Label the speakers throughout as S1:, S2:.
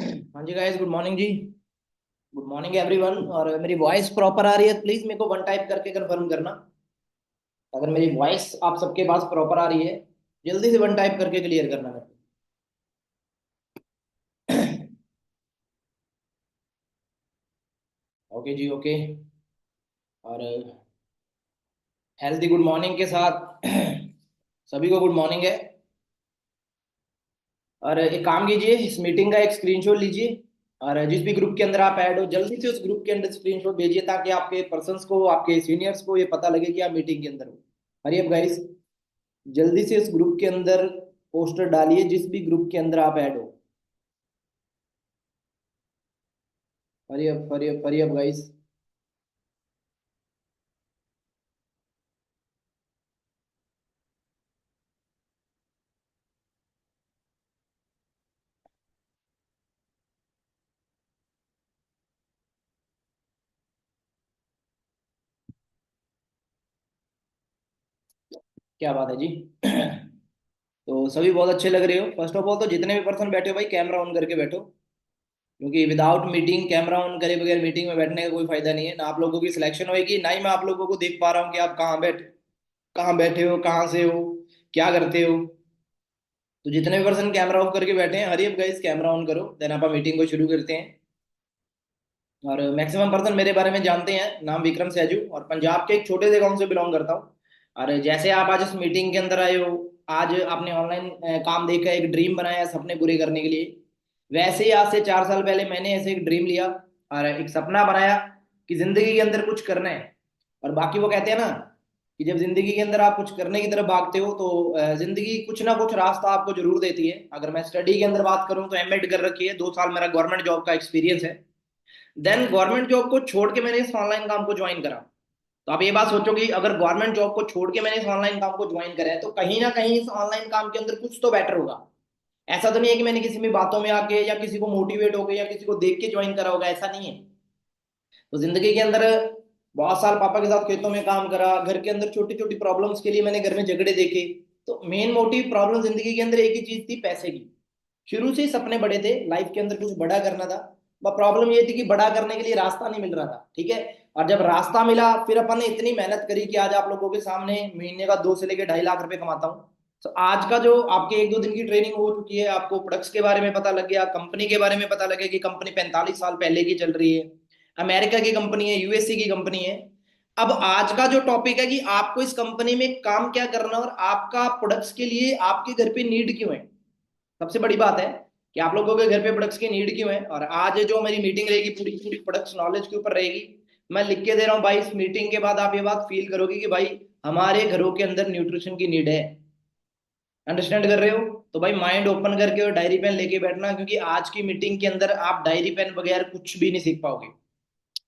S1: हाँ जी guys, good morning जी। Good morning everyone. और मेरी वॉइस प्रॉपर आ रही है, प्लीज मेरे को वन टाइप करके कंफर्म करना। अगर मेरी वॉइस आप सबके पास प्रॉपर आ रही है, जल्दी से वन टाइप करके क्लियर करना मेरे को। ओके जी, ओके। और हेल्दी गुड मॉर्निंग के साथ सभी को गुड मॉर्निंग है। और एक काम कीजिए, इस मीटिंग का एक स्क्रीनशॉट लीजिए। और जिस भी ग्रुप के अंदर आप ऐड हो, जल्दी से उस ग्रुप के अंदर स्क्रीनशॉट भेजिए, ताकि आपके पर्सन्स को, आपके सीनियर्स को ये पता लगे कि आप मीटिंग के अंदर हो। हरी अप गाइस, जल्दी से इस ग्रुप के अंदर पोस्टर डालिए, जिस भी ग्रुप के अंदर आप ऐड हो। Hurry up, hurry up, hurry up guys. क्या बात है जी। तो सभी बहुत अच्छे लग रहे हो। फर्स्ट ऑफ ऑल तो जितने भी पर्सन बैठे हो भाई, कैमरा ऑन करके बैठो। क्योंकि विदाउट मीटिंग, कैमरा ऑन करे बगैर मीटिंग में बैठने का कोई फायदा नहीं है। ना आप लोगों की सिलेक्शन होगी, ना ही मैं आप लोगों को देख पा रहा हूँ कि आप कहाँ बैठे हो, कहाँ से हो, क्या करते हो। तो जितने भी पर्सन कैमरा ऑफ करके बैठे हैं, hurry up guys, camera on करो, देन आप मीटिंग को शुरू करते हैं। और मैक्सिमम पर्सन मेरे बारे में जानते हैं, नाम विक्रम सैजू, और पंजाब के एक छोटे से गांव से बिलोंग करता हूँ। और जैसे आप आज इस मीटिंग के अंदर आए हो, आज आपने ऑनलाइन काम देखा, एक ड्रीम बनाया सपने पूरे करने के लिए। वैसे ही आज से 4 साल पहले मैंने ऐसे एक ड्रीम लिया और एक सपना बनाया कि जिंदगी के अंदर कुछ करना है। और बाकी वो कहते हैं ना कि जब जिंदगी के अंदर आप कुछ करने की तरफ भागते हो, तो जिंदगी कुछ ना कुछ रास्ता आपको जरूर देती है। अगर मैं स्टडी के अंदर बात करूं, तो एमएड कर रखी है, 2 साल मेरा गवर्नमेंट जॉब का एक्सपीरियंस है। देन गवर्नमेंट जॉब को छोड़ के मैंने इस ऑनलाइन काम को ज्वाइन करा। तो आप ये बात सोचो कि अगर गवर्नमेंट जॉब को छोड़ के मैंने इस ऑनलाइन काम को ज्वाइन करा है, तो कहीं ना कहीं इस ऑनलाइन काम के अंदर कुछ तो बेटर होगा। ऐसा तो नहीं है कि मैंने किसी भी बातों में आके या किसी को मोटिवेट होके या किसी को देख के ज्वाइन करा होगा, ऐसा नहीं है। तो जिंदगी के अंदर बहुत साल पापा के साथ खेतों में काम करा, घर के अंदर छोटी छोटी प्रॉब्लम्स के लिए मैंने घर में झगड़े देखे। तो मेन मोटिव प्रॉब्लम जिंदगी के अंदर एक ही चीज थी, पैसे की। शुरू से ही सपने बड़े थे, लाइफ के अंदर कुछ बड़ा करना था। बट प्रॉब्लम ये थी कि बड़ा करने के लिए रास्ता नहीं मिल रहा था, ठीक है। और जब रास्ता मिला, फिर अपन ने इतनी मेहनत करी कि आज आप लोगों के सामने महीने का 2 से लेकर 2.5 लाख रुपए कमाता हूँ। तो आज का जो आपके 1-2 दिन की ट्रेनिंग हो चुकी है, आपको प्रोडक्ट्स के बारे में पता लग गया, कंपनी के बारे में पता लगे कि कंपनी 45 साल पहले की चल रही है, अमेरिका की कंपनी है, यूएसए की कंपनी है। अब आज का जो टॉपिक है कि आपको इस कंपनी में काम क्या करना और आपका प्रोडक्ट्स के लिए आपके घर पे नीड क्यों है। सबसे बड़ी बात है कि आप लोगों के घर पे प्रोडक्ट्स की नीड क्यों है। और आज जो मेरी मीटिंग रहेगी, पूरी पूरी प्रोडक्ट्स नॉलेज के ऊपर रहेगी। मैं लिख के दे रहा हूँ भाई, इस मीटिंग के बाद आप ये बात फील करोगे कि भाई हमारे घरों के अंदर न्यूट्रिशन की नीड है। अंडरस्टैंड कर रहे हो? तो भाई माइंड ओपन करके और डायरी पेन लेके बैठना, क्योंकि आज की मीटिंग के अंदर आप डायरी पेन बगैर कुछ भी नहीं सीख पाओगे।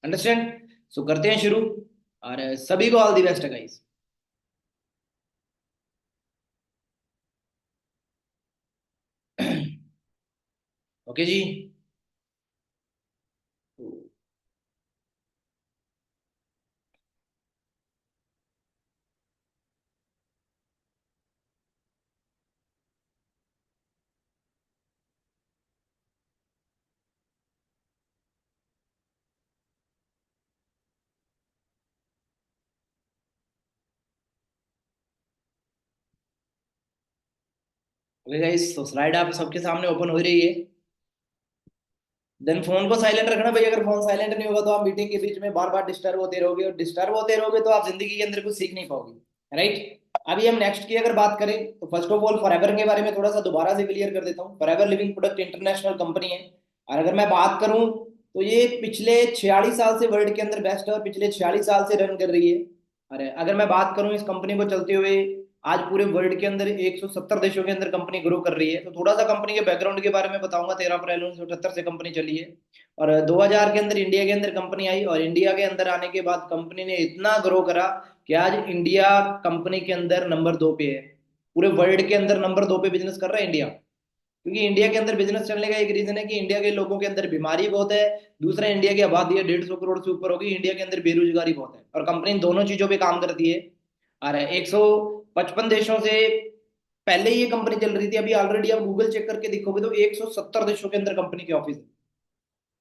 S1: अंडरस्टैंड? सो करते हैं शुरू। और सभी को all the best guys. Okay जी। ओके गाइस, तो स्लाइड आप सबके सामने ओपन हो रही है। देन फोन को साइलेंट रखना भाई। अगर फोन साइलेंट नहीं होगा, तो आप मीटिंग के बीच में बार बार डिस्टर्ब होते रहोगे, और डिस्टर्ब होते रहोगे तो आप जिंदगी के अंदर कुछ सीख नहीं पाओगे, राइट। अभी हम नेक्स्ट की अगर बात करें, तो फर्स्ट ऑफ ऑल फॉरएवर के बारे में थोड़ा सा दोबारा से क्लियर कर देता हूँ। Forever living product international company है। और अगर मैं बात करूं, तो ये पिछले 46 साल से वर्ल्ड के अंदर बेस्ट है, और पिछले 46 साल से रन कर रही है। अरे अगर मैं बात करूं इस कंपनी को चलते हुए, आज पूरे वर्ल्ड के अंदर 170 देशों के अंदर कंपनी ग्रो कर रही है। तो थोड़ा सा कंपनी के बैकग्राउंड के बारे में बताऊंगा। 13 अप्रैल 1978 से कंपनी चली है। और 2000 के अंदर इंडिया के अंदर कंपनी आई, और इंडिया के अंदर आने के बाद कंपनी ने इतना ग्रो करा कि आज इंडिया कंपनी के अंदर नंबर 2 पे है। पूरे वर्ल्ड के अंदर नंबर 2 पे बिजनेस कर रहा है इंडिया। क्योंकि इंडिया के अंदर बिजनेस चलने का एक रीजन है कि इंडिया के लोगों के अंदर बीमारी बहुत है। दूसरा, इंडिया की आबादी है 150 करोड़ से ऊपर होगी, इंडिया के अंदर बेरोजगारी बहुत है, और कंपनी इन दोनों चीजों पे काम करती है। और 155 देशों से पहले ये कंपनी चल रही थी, अभी ऑलरेडी आप गूगल चेक करके देखोगे तो 170 देशों के अंदर कंपनी के ऑफिस है।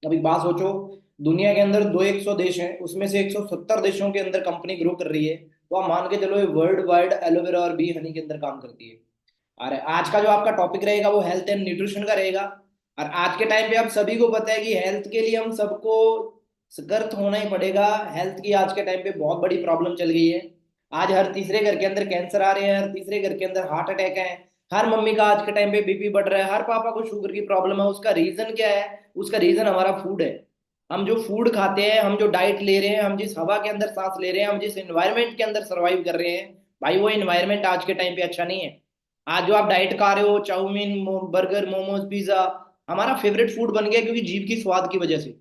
S1: अब एक बात सोचो, दुनिया के अंदर 100 देश हैं, उसमें से 170 देशों के अंदर कंपनी ग्रो कर रही है, तो आप मान के चलो ये वर्ल्ड वाइड एलोवेरा और बी हनी के अंदर काम करती है। और आज का जो आपका टॉपिक रहेगा वो हेल्थ एंड न्यूट्रिशन का रहेगा। और आज के टाइम पे आप सभी को पता है कि हेल्थ के लिए हम सबको सतर्क होना ही पड़ेगा। हेल्थ की आज के टाइम पे बहुत बड़ी प्रॉब्लम चल गई है। आज हर तीसरे घर के अंदर कैंसर आ रहे हैं, हर तीसरे घर के अंदर हार्ट अटैक है, हर मम्मी का आज के टाइम पे बीपी बढ़ रहा है, हर पापा को शुगर की प्रॉब्लम है। उसका रीजन क्या है? उसका रीजन हमारा फूड है। हम जो फूड खाते हैं, हम जो डाइट ले रहे हैं, हम जिस हवा के अंदर सांस ले रहे हैं, हम जिस एनवायरमेंट के अंदर सर्वाइव कर रहे हैं, भाई वो एनवायरमेंट आज के टाइम पे अच्छा नहीं है। आज जो आप डाइट खा रहे हो, चाउमीन, बर्गर, मोमोज, पिज्जा, हमारा फेवरेट फूड बन गया क्योंकि जीभ की स्वाद की वजह से।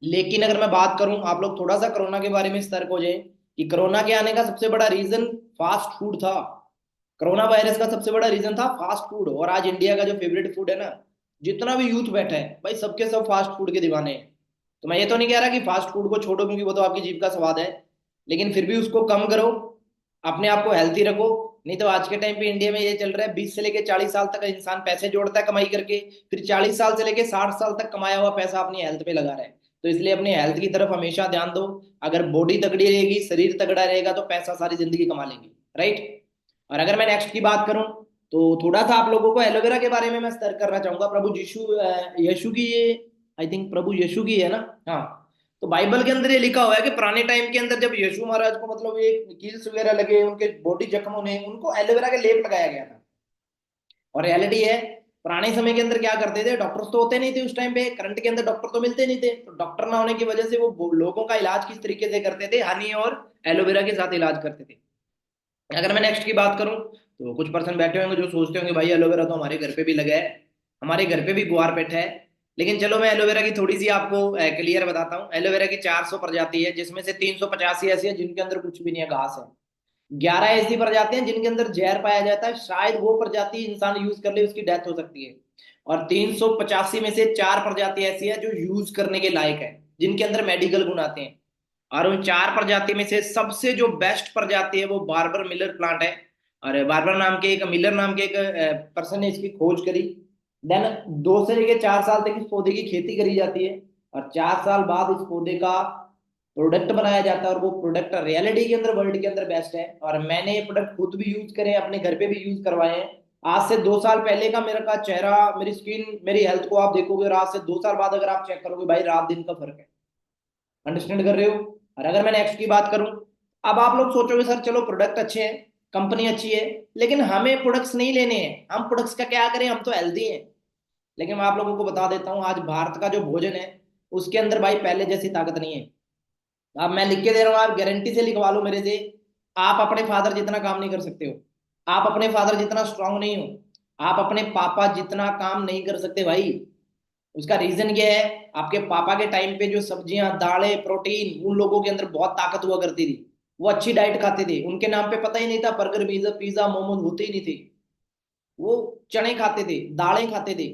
S1: लेकिन अगर मैं बात करूं, आप लोग थोड़ा सा कोरोना के बारे में सतर्क हो जाए कि कोरोना के आने का सबसे बड़ा रीजन फास्ट फूड था। कोरोना वायरस का सबसे बड़ा रीजन था फास्ट फूड। और आज इंडिया का जो फेवरेट फूड है ना, जितना भी यूथ बैठा है भाई, सबके सब फास्ट फूड के दीवाने हैं। तो मैं ये तो नहीं कह रहा कि फास्ट फूड को छोड़ो, क्योंकि वो तो आपकी जीभ का स्वाद है, लेकिन फिर भी उसको कम करो, अपने आप को हेल्थी रखो। नहीं तो आज के टाइम पे इंडिया में ये चल रहा है, 20 से लेके 40 साल तक इंसान पैसे जोड़ता है कमाई करके, फिर 40 साल से लेके 60 साल तक कमाया हुआ पैसा अपनी हेल्थ पे लगा रहा है। तो इसलिए अपनी हेल्थ की तरफ हमेशा ध्यान दो। अगर बॉडी तगड़ी रहेगी, शरीर तगड़ा रहेगा, तो पैसा सारी जिंदगी कमा लेंगे, राइट। और अगर मैं नेक्स्ट की बात करूं, तो थोड़ा सा आप लोगों को एलोवेरा के बारे में मैं सतर्क करना चाहूंगा। प्रभु यीशु की ये, आई थिंक प्रभु यीशु की है ना। हाँ। तो बाइबल के अंदर ये लिखा हुआ है कि पुराने टाइम के अंदर जब यीशु महाराज को मतलब ये कील्स वगैरह लगे, उनके बॉडी जख्म होने, उनको एलोवेरा के लेप लगाया गया था। और रियलिटी है, पुराने समय के अंदर क्या करते थे, डॉक्टर्स तो होते नहीं थे उस टाइम पे, करंट के अंदर डॉक्टर तो मिलते नहीं थे, तो डॉक्टर ना होने की वजह से वो लोगों का इलाज किस तरीके से करते थे, हनी और एलोवेरा के साथ इलाज करते थे। अगर मैं नेक्स्ट की बात करूं, तो कुछ पर्सन बैठे होंगे जो सोचते होंगे भाई एलोवेरा तो हमारे घर पे भी लगा है, हमारे घर पे भी गुआर पेट है। लेकिन चलो मैं एलोवेरा की थोड़ी सी आपको क्लियर बताता हूँ। एलोवेरा की 400 प्रजाति है, जिसमें से 385 ऐसी है जिनके अंदर कुछ भी नहीं है, घास है। 11 ऐसी प्रजाति हैं जिनके अंदर जहर पाया जाता है, शायद वो प्रजाति इंसान यूज कर ले उसकी डेथ हो सकती है। और 385 में से 4 प्रजाति ऐसी है जो यूज करने के लायक है, जिनके अंदर मेडिकल गुण आते हैं। और उन 4 प्रजाति में से सबसे जो बेस्ट प्रजाति है वो बार्बर मिलर प्लांट है। और बार्बर नाम के एक, मिलर नाम के एक पर्सन ने इसकी खोज करी। देन 2 से लेकर 4 साल तक इस पौधे की खेती करी जाती है, और 4 साल बाद इस पौधे का प्रोडक्ट बनाया जाता है, और वो प्रोडक्ट रियलिटी के अंदर वर्ल्ड के अंदर बेस्ट है। और मैंने ये प्रोडक्ट खुद भी यूज करे, अपने घर पे भी यूज करवाए हैं। आज से 2 साल पहले का मेरा का चेहरा, मेरी स्किन, मेरी हेल्थ को आप देखोगे, और आज से 2 साल बाद अगर आप चेक करोगे, भाई रात दिन का फर्क है। अंडरस्टैंड कर रहे हो? और अगर मैं नेक्स्ट की बात करूं, अब आप लोग सोचोगे सर चलो प्रोडक्ट अच्छे हैं, कंपनी अच्छी है, लेकिन हमें प्रोडक्ट्स नहीं लेने हैं, हम प्रोडक्ट्स का क्या करें, हम तो हेल्दी हैं। लेकिन मैं आप लोगों को बता देता हूँ, आज भारत का जो भोजन है उसके अंदर भाई पहले जैसी ताकत नहीं है। अब मैं लिख के दे रहा हूँ, आप गारंटी से लिखवा लो मेरे से, आप अपने फादर जितना काम नहीं कर सकते हो, आप अपने फादर जितना स्ट्रांग नहीं हो, आप अपने पापा जितना काम नहीं कर सकते भाई। उसका रीजन क्या है? आपके पापा के टाइम पे जो सब्जियां, दालें, प्रोटीन, उन लोगों के अंदर बहुत ताकत हुआ करती थी, वो अच्छी डाइट खाते थे, उनके नाम पे पता ही नहीं था बर्गर, पिज्जा, पिज्जा, मोमोज होते ही नहीं थे। वो चने खाते थे, दालें खाते थे,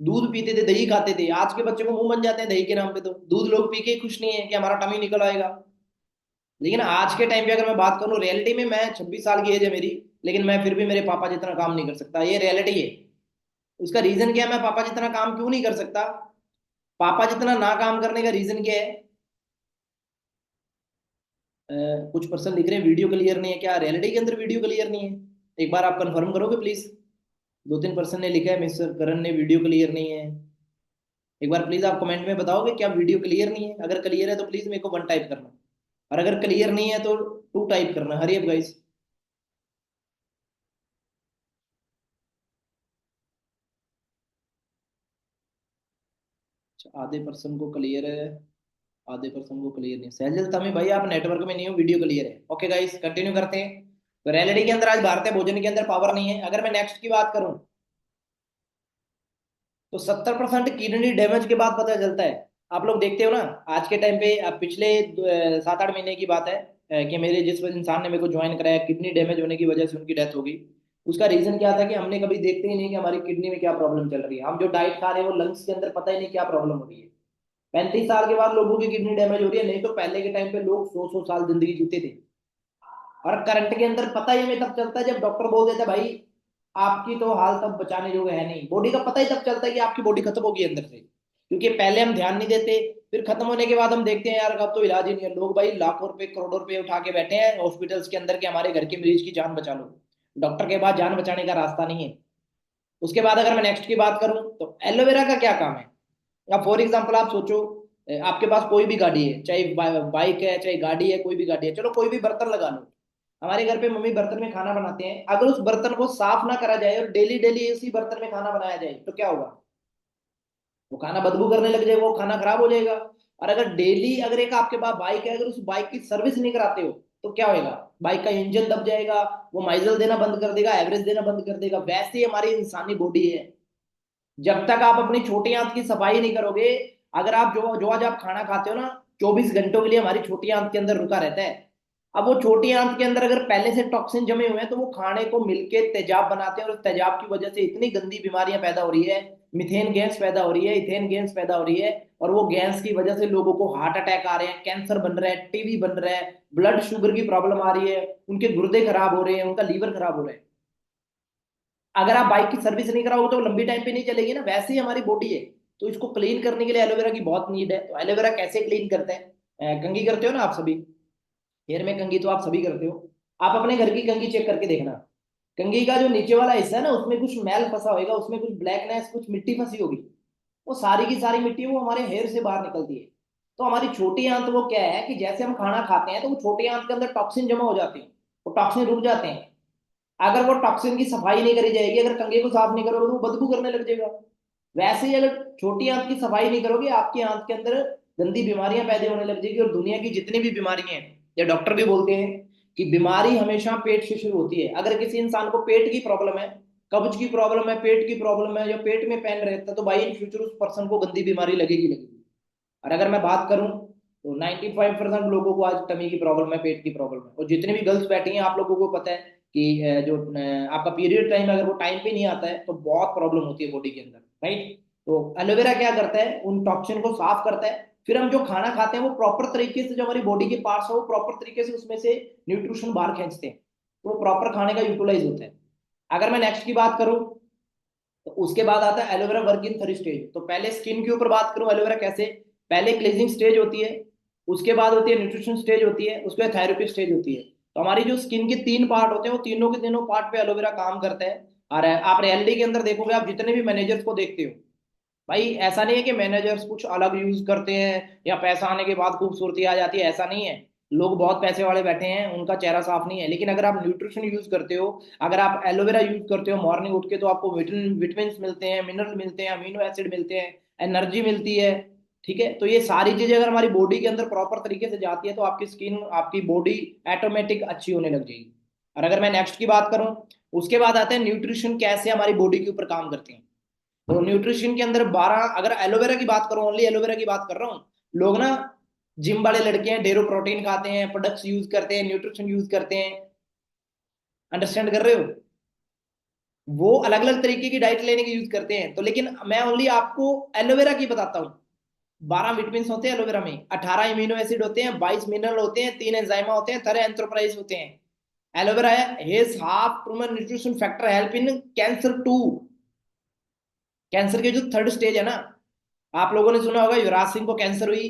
S1: दूध पीते थे, दही खाते थे। आज के बच्चे को मुंह बन जाते हैं दही के नाम पे, तो दूध लोग पी के ही खुश नहीं है कि हमारा टमी निकल आएगा। लेकिन आज के टाइम पे अगर मैं बात करूं, रियलिटी में मैं 26 साल की एज है मेरी, लेकिन मैं फिर भी मेरे पापा जितना काम नहीं कर सकता, ये रियलिटी है। उसका रीजन क्या है, मैं पापा जितना काम क्यों नहीं कर सकता? पापा जितना ना काम करने का रीजन क्या है? कुछ पर्सन लिख रहे हैं वीडियो क्लियर नहीं है, क्या रियलिटी के अंदर वीडियो क्लियर नहीं है? एक बार आप कंफर्म करोगे प्लीज। 2-3 पर्सन ने लिखा है मिस्टर करण ने वीडियो क्लियर नहीं है। एक बार प्लीज आप कमेंट में बताओगे क्या वीडियो क्लियर नहीं है? अगर क्लियर है तो प्लीज मेरे को 1 टाइप करना, और अगर क्लियर नहीं है तो 2 टाइप करना। Hurry up guys. आधे पर्सन को क्लियर है, आधे पर्सन को क्लियर नहीं है। सहजल तमी भाई आप नेटवर्क में नहीं हो, वीडियो क्लियर है। ओके गाइस, कंटिन्यू करते हैं। तो रियलिटी के अंदर आज भारतीय भोजन के अंदर पावर नहीं है। अगर मैं नेक्स्ट की बात करूं, तो 70% किडनी डैमेज के बाद पता चलता है। आप लोग देखते हो ना, आज के टाइम पे, अब पिछले 7-8 महीने की बात है, कि मेरे जिस इंसान ने मेरे को ज्वाइन कराया, किडनी डैमेज होने की वजह से उनकी डेथ हो गई। उसका रीजन क्या था कि हमने कभी देखते ही नहीं कि हमारी किडनी में क्या प्रॉब्लम चल रही है। हम जो डाइट खा रहे हैं वो लंग्स के अंदर पता ही नहीं क्या प्रॉब्लम हो रही है। 35 साल के बाद लोगों की किडनी डैमेज हो रही है, नहीं तो पहले के टाइम पे लोग 100-100 साल जिंदगी जीते थे। और करंट के अंदर पता ही हमें तब चलता है जब डॉक्टर बोल देता है भाई आपकी तो हाल तब बचाने योग्य है नहीं। बॉडी का पता ही तब चलता है कि आपकी बॉडी खत्म होगी अंदर से, क्योंकि पहले हम ध्यान नहीं देते, फिर खत्म होने के बाद हम देखते हैं यार अब तो इलाज ही नहीं है। लोग भाई लाखों रुपए करोड़ों रुपए उठा के बैठे हैं हॉस्पिटल्स के अंदर कि हमारे घर के मरीज की जान बचा लो। डॉक्टर के पास जान बचाने का रास्ता नहीं है। उसके बाद अगर मैं नेक्स्ट की बात करूं तो एलोवेरा का क्या काम है। अब फॉर एग्जाम्पल आप सोचो, आपके पास कोई भी गाड़ी है, चाहे बाइक है चाहे गाड़ी है, कोई भी गाड़ी है, चलो कोई भी बर्तन लगा लो। हमारे घर पे मम्मी बर्तन में खाना बनाते हैं, अगर उस बर्तन को साफ ना करा जाए और डेली डेली उसी बर्तन में खाना बनाया जाए तो क्या होगा। वो खाना बदबू करने लग जाएगा, वो खाना खराब हो जाएगा। और अगर डेली अगर एक आपके पास बाइक है, अगर उस बाइक की सर्विस नहीं कराते हो तो क्या होएगा, बाइक का इंजन दब जाएगा, वो माइलेज देना बंद कर देगा, एवरेज देना बंद कर देगा। वैसे ही हमारी इंसानी बॉडी है, जब तक आप अपनी छोटी आंत की सफाई नहीं करोगे। अगर आप जो जो आज आप खाना खाते हो ना, 24 घंटों के लिए हमारी छोटी आंत के अंदर रुका रहता है। अब वो छोटी आंत के अंदर अगर पहले से टॉक्सिन जमे हुए हैं तो वो खाने को मिलके तेजाब बनाते हैं, और उस तेजाब की वजह से इतनी गंदी बीमारियां पैदा हो रही है। मिथेन गैस पैदा हो रही है, इथेन गैस पैदा हो रही है। और वो गैस की वजह से लोगों को हार्ट अटैक आ रहे हैं, कैंसर बन रहा है, टीबी बन रहा है, ब्लड शुगर की प्रॉब्लम आ रही है, उनके गुर्दे खराब हो रहे हैं, उनका लीवर खराब हो रहा है। अगर आप बाइक की सर्विस नहीं कराओगे तो लंबी टाइम पे नहीं चलेगी ना। वैसे ही हमारी बॉडी है, तो इसको क्लीन करने के लिए एलोवेरा की बहुत नीड है। तो एलोवेरा कैसे क्लीन करते हैं, कंघी करते हो ना आप सभी, हेयर में कंघी तो आप सभी करते हो। आप अपने घर की कंघी चेक करके देखना, कंघी का जो नीचे वाला हिस्सा है ना उसमें कुछ मैल फंसा होगा, उसमें कुछ ब्लैकनेस कुछ मिट्टी फंसी होगी। वो सारी की सारी मिट्टी वो हमारे हेयर से बाहर निकलती है। तो हमारी छोटी आंत वो क्या है कि जैसे हम खाना खाते हैं तो वो छोटी आंत के अंदर टॉक्सिन जमा हो जाते हैं, वो टॉक्सिन रुक जाते हैं। अगर वो टॉक्सिन की सफाई नहीं करी जाएगी, अगर कंघे को साफ नहीं करोगे तो वो बदबू करने लग जाएगा। वैसे ही अगर छोटी आंत की सफाई नहीं करोगे, आपकी आंत के अंदर गंदी बीमारियां पैदा होने लग जाएगी। और दुनिया की जितनी भी बीमारियां हैं, या डॉक्टर भी बोलते हैं कि बीमारी हमेशा पेट से शुरू होती है। अगर किसी इंसान को पेट की प्रॉब्लम है, कब्ज की प्रॉब्लम है, पेट की प्रॉब्लम है, या पेट में पेन रहता है, तो भाई इन फ्यूचर उस पर्सन को गंदी बीमारी लगेगी लगेगी। और अगर मैं बात करूं तो 95% लोगों को आज टमी की प्रॉब्लम है, पेट की प्रॉब्लम है। और जितनी भी गर्ल्स बैठी हैं आप लोगों को पता है कि आपका पीरियड टाइम अगर वो टाइम पे नहीं आता है तो बहुत प्रॉब्लम होती है बॉडी के अंदर, राइट। तो एलोवेरा क्या करता है, उन टॉक्सिन को साफ करता है। फिर हम जो खाना खाते हैं वो प्रॉपर तरीके से, जो हमारी बॉडी के पार्ट्स है वो प्रॉपर तरीके से उसमें से न्यूट्रिशन बाहर खींचते हैं, तो वो प्रॉपर खाने का यूटिलाइज होता है। अगर मैं नेक्स्ट की बात करूं तो उसके बाद आता है एलोवेरा वर्क इन 3 स्टेज। तो पहले स्किन के ऊपर बात करूं एलोवेरा कैसे, पहले क्लींजिंग स्टेज होती है, उसके बाद होती है न्यूट्रिशन स्टेज होती है, उसके बाद थेरेपी स्टेज होती है। तो हमारी जो स्किन के 3 पार्ट होते हैं वो तीनों के तीनों पार्ट पे एलोवेरा काम करता है। और आप रियलिटी के अंदर देखोगे, आप जितने भी मैनेजर्स को देखते हो, भाई ऐसा नहीं है कि मैनेजर्स कुछ अलग यूज करते हैं या पैसा आने के बाद खूबसूरती आ जाती है, ऐसा नहीं है। लोग बहुत पैसे वाले बैठे हैं, उनका चेहरा साफ नहीं है, लेकिन अगर आप न्यूट्रिशन यूज करते हो, अगर आप एलोवेरा यूज करते हो मॉर्निंग उठ के, तो आपको विटामिन मिलते हैं, मिनरल मिलते हैं, अमीनो एसिड मिलते हैं, एनर्जी मिलती है। ठीक है, तो ये सारी चीजें अगर हमारी बॉडी के अंदर प्रॉपर तरीके से जाती है तो आपकी स्किन आपकी बॉडी ऑटोमेटिक अच्छी होने लग जाएगी। और अगर मैं नेक्स्ट की बात करूं, उसके बाद आता है न्यूट्रिशन कैसे हमारी बॉडी के ऊपर काम करते हैं। तो न्यूट्रिशन के अंदर 12, अगर एलोवेरा की बात करूं, ओनली एलोवेरा की बात कर रहा हूं, लोग ना जिम वाले लड़के हैं, डेरो प्रोटीन खाते हैं, प्रोडक्ट्स यूज करते हैं, न्यूट्रिशन यूज करते हैं, अंडरस्टैंड कर रहे हो। वो अलग अलग तरीके की डाइट लेने की यूज करते हैं, तो लेकिन मैं ओनली आपको एलोवेरा की बताता हूँ। 12 विटामिन होते हैं एलोवेरा में, 18 इम्यूनो एसिड होते हैं, 22 मिनरल होते हैं, 3 एंजाइमा होते हैं, 3 एंथ्रोपराइज होते हैं। Aloe vera has half proven nutrition factor help in cancer too. Cancer के जो 3rd स्टेज है ना, आप लोगों ने सुना होगा युवराज सिंह को कैंसर हुई,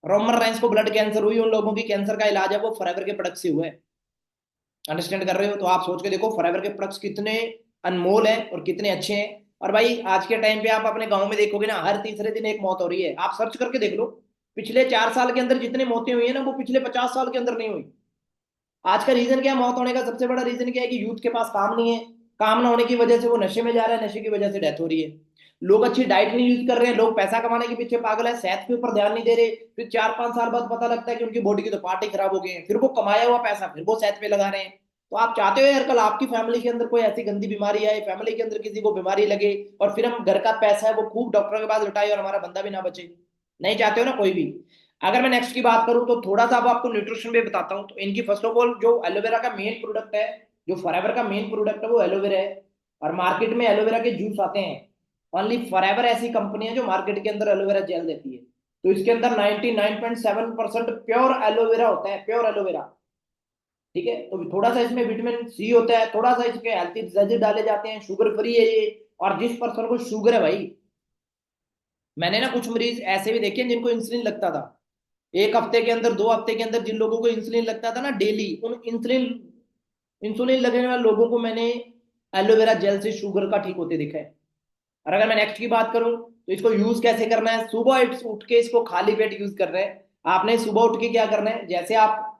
S1: रोमन राइंस को ब्लड कैंसर हुई, उन लोगों की कैंसर का इलाज है वो फॉरएवर के प्रोडक्ट से हुआ है। अंडरस्टैंड कर रहे हो, तो आप सोच के देखो फॉरएवर के प्रोडक्ट्स कितने अनमोल हैं और कितने अच्छे हैं। और भाई आज के टाइम पे आप अपने गांव में देखोगे ना, हर तीसरे दिन एक मौत हो रही है, आप सर्च करके देख लो। पिछले 4 साल के अंदर जितनी मौतें हुई है ना, वो पिछले 50 साल के अंदर नहीं हुई। आज का रीजन क्या है, मौत होने का सबसे बड़ा रीजन क्या है कि यूथ के पास काम नहीं है। काम ना होने की वजह से वो नशे में जा रहा है, नशे की वजह से डेथ हो रही है। लोग अच्छी डाइट नहीं यूज कर रहे हैं, लोग पैसा कमाने के पीछे पागल है, सेहत के ऊपर ध्यान नहीं दे रहे। फिर 4-5 साल बाद पता लगता है कि उनकी बॉडी की तो पार्ट ही खराब हो गए हैं, फिर वो कमाया हुआ पैसा फिर वो सेहत पे लगा रहे हैं। तो आप चाहते हो यार कल आपकी फैमिली के अंदर कोई ऐसी गंदी बीमारी आए, फैमिली के अंदर किसी को बीमारी लगे, और फिर हम घर का पैसा है वो खूब डॉक्टर के पास लुटाए और हमारा बंदा भी ना बचे। नहीं चाहते हो ना कोई भी। अगर मैं नेक्स्ट की बात करूं तो थोड़ा सा अब आपको न्यूट्रिशन भी बताता हूं। तो इनकी फर्स्ट ऑफ ऑल जो एलोवेरा का मेन प्रोडक्ट है, जो फॉरएवर का मेन प्रोडक्ट है वो एलोवेरा है। और मार्केट में एलोवेरा के जूस आते हैं, ओनली फॉरएवर ऐसी कंपनी है जो मार्केट के अंदर एलोवेरा जेल देती है। तो इसके अंदर 99.7% प्योर एलोवेरा होता है, प्योर एलोवेरा। ठीक है, तो थोड़ा सा इसमें विटामिन सी होता है, थोड़ा सा इसके हेल्थी डिजीज डाले जाते हैं, शुगर फ्री है ये। और जिस पर्सन को शुगर है भाई, मैंने ना कुछ मरीज ऐसे भी देखे हैं जिनको इंसुलिन लगता था, एक हफ्ते के अंदर, 2 हफ्ते के अंदर जिन लोगों को इंसुलिन लगता था ना डेली, उन इंसुलिन इंसुलिन लगने वाले लोगों को मैंने एलोवेरा जेल से शुगर का ठीक होते देखा है। और अगर मैं नेक्स्ट की बात करूं तो इसको यूज कैसे करना है, सुबह उठ के इसको खाली पेट यूज कर रहे हैं। आपने सुबह उठ के क्या करना है, जैसे आप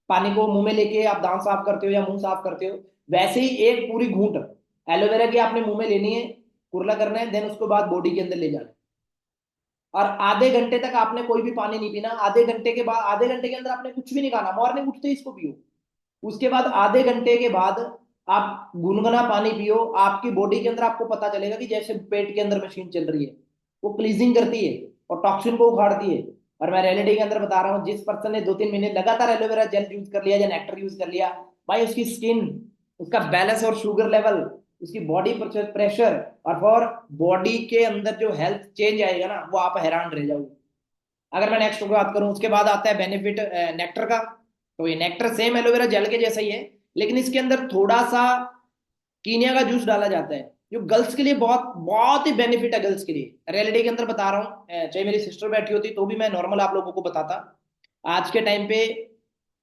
S1: पानी को मुंह में लेके आप दांत साफ करते हो या मुंह साफ करते हो, वैसे ही एक पूरी घूंट एलोवेरा की आपने मुंह में लेनी है, कुरला करना है, देन उसके बाद बॉडी के अंदर ले जाना है। और आधे घंटे तक आपने कोई भी पानी नहीं पीना, आधे घंटे के बाद, आधे घंटे के अंदर आपने कुछ भी नहीं खाना, मॉर्निंग उठते ही इसको पियो। उसके बाद आधे घंटे के बाद आप गुनगुना पानी पियो, आपकी बॉडी के अंदर आपको पता चलेगा कि जैसे पेट के अंदर मशीन चल रही है, वो क्लीजिंग करती है और टॉक्सिन को उखाड़ती है। और मैं रियलिटी के अंदर बता रहा हूँ, जिस पर्सन ने 2-3 महीने लगातार एलोवेरा जेल यूज कर लिया या नेक्टर यूज कर लिया, भाई उसकी स्किन, उसका बैलेंस और शुगर लेवल, उसकी बॉडी प्रेशर, और फॉर बॉडी के अंदर जो हेल्थ चेंज आएगा ना, वो आप हैरान रह जाओगे। अगर मैं नेक्स्ट की बात करूं, उसके बाद आता है बेनिफिट नेक्टर का। तो ये नेक्टर सेम एलोवेरा जेल के जैसा ही है, लेकिन इसके अंदर थोड़ा सा कीनिया का जूस डाला जाता है, जो गर्ल्स के लिए बहुत बहुत ही बेनिफिट है, गर्ल्स के लिए रियलिटी के अंदर बता रहा हूँ। चाहे मेरी सिस्टर बैठी होती तो भी मैं नॉर्मल आप लोगों को बताता। आज के टाइम पे